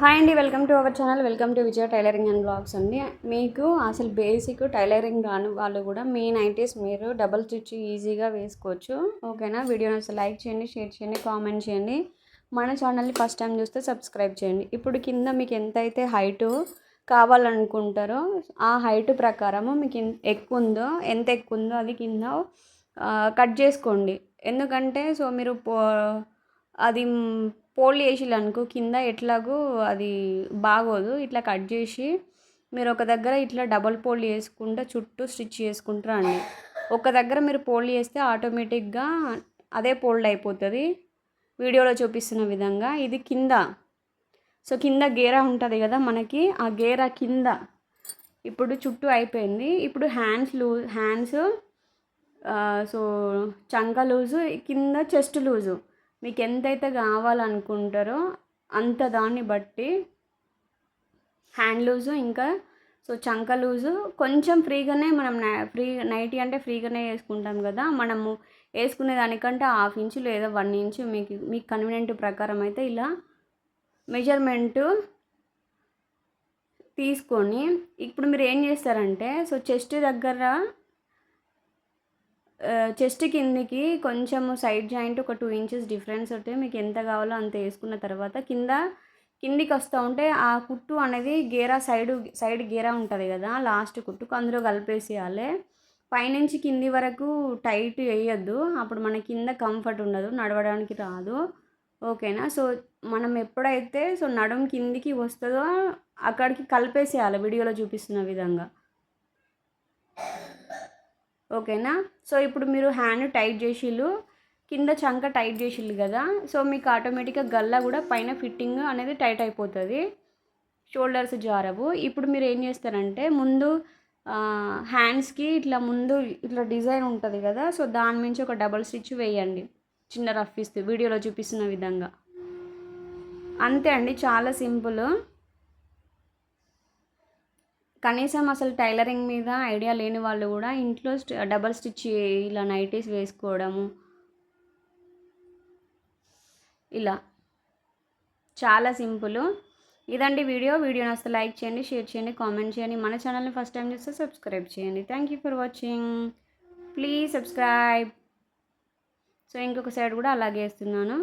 Hi అండి, welcome to our channel. Welcome to Vijaya tailoring and blogs అండి. మీకు అసలు బేసిక్ టైలరింగ్ రాని వాళ్ళు కూడా మీ నైటీస్ మీరు డబల్ స్టిచ్ ఈజీగా వేసుకోవచ్చు. ఓకేనా? వీడియోని అసలు లైక్ చేయండి, షేర్ చేయండి, కామెంట్ చేయండి. మన ఛానల్ని ఫస్ట్ టైం చూస్తే సబ్స్క్రైబ్ చేయండి. ఇప్పుడు కింద మీకు ఎంతైతే హైటు కావాలనుకుంటారో ఆ హైట్ ప్రకారము మీకు ఎక్కువ ఉందో ఎంత ఎక్కువ ఉందో అది కింద కట్ చేసుకోండి. ఎందుకంటే మీరు అది ఫోల్డ్ చేసిల్లనుకో కింద ఎట్లాగో అది బాగోదు. ఇట్లా కట్ చేసి మీరు ఒక దగ్గర ఇట్లా డబల్ ఫోల్డ్ చేసుకుంటూ చుట్టూ స్టిచ్ చేసుకుంటారా అండి. ఒక దగ్గర మీరు ఫోల్డ్ చేస్తే ఆటోమేటిక్గా అదే ఫోల్డ్ అయిపోతుంది వీడియోలో చూపిస్తున్న విధంగా. ఇది కింద కింద గేరా ఉంటుంది కదా మనకి, ఆ గేరా కింద ఇప్పుడు చుట్టూ అయిపోయింది. ఇప్పుడు హ్యాండ్స్ చంక లూజు, కింద చెస్ట్ లూజు మీకు ఎంతైతే కావాలనుకుంటారో అంత దాన్ని బట్టి హ్యాండ్ లూజు ఇంకా చంక లూజు కొంచెం ఫ్రీగానే మనం నైటీ అంటే ఫ్రీగానే వేసుకుంటాం కదా. మనము వేసుకునే దానికంటే 1/2 ఇంచు లేదా 1 ఇంచు మీకు కన్వీనియంట్ ప్రకారం అయితే ఇలా మెజర్మెంటు తీసుకొని ఇప్పుడు మీరు ఏం చేస్తారంటే చెస్ట్ దగ్గర చెస్ట్ కిందికి కొంచెము సైడ్ జాయింట్ ఒక 2 ఇంచెస్ డిఫరెన్స్ ఉంటే మీకు ఎంత కావాలో అంత వేసుకున్న తర్వాత కిందికి వస్తూ ఉంటే ఆ కుట్టు అనేది గేరా సైడ్ గేరా ఉంటుంది కదా, లాస్ట్ కుట్టుకు అందులో కలిపేసేయాలి. పైనుంచి కింది వరకు టైట్ వేయద్దు, అప్పుడు మన కింద కంఫర్ట్ ఉండదు, నడవడానికి రాదు. ఓకేనా? మనం ఎప్పుడైతే నడుం కిందికి వస్తుందో అక్కడికి కలిపేసేయాలి వీడియోలో చూపిస్తున్న విధంగా. ఓకేనా? ఇప్పుడు మీరు హ్యాండ్ టైట్ చేసిళ్ళు, కింద చంక టైట్ చేసిళ్ళు కదా. మీకు ఆటోమేటిక్గా గల్లా కూడా పైన ఫిట్టింగ్ అనేది టైట్ అయిపోతుంది, షోల్డర్స్ జారవు. ఇప్పుడు మీరు ఏం చేస్తారంటే ముందు హ్యాండ్స్కి ముందు ఇట్లా డిజైన్ ఉంటుంది కదా, దాని నుంచి ఒక డబల్ స్టిచ్ వేయండి చిన్న రఫ్ ఇస్తూ వీడియోలో చూపిస్తున్న విధంగా. అంతే అండి, చాలా సింపుల్. కనీసం అసలు టైలరింగ్ మీద ఐడియా లేని వాళ్ళు కూడా ఇంట్లో డబల్ స్టిచ్ ఇలా నైటీస్ వేసుకోవడము ఇలా చాలా సింపుల్. ఇదండి వీడియో నచ్చితే లైక్ చేయండి, షేర్ చేయండి, కామెంట్ చేయండి. మన ఛానల్ని ఫస్ట్ టైం చూస్తే సబ్స్క్రైబ్ చేయండి. Thank you for watching. Please subscribe. ఇంకొక సైడ్ కూడా అలాగే వేస్తున్నాను.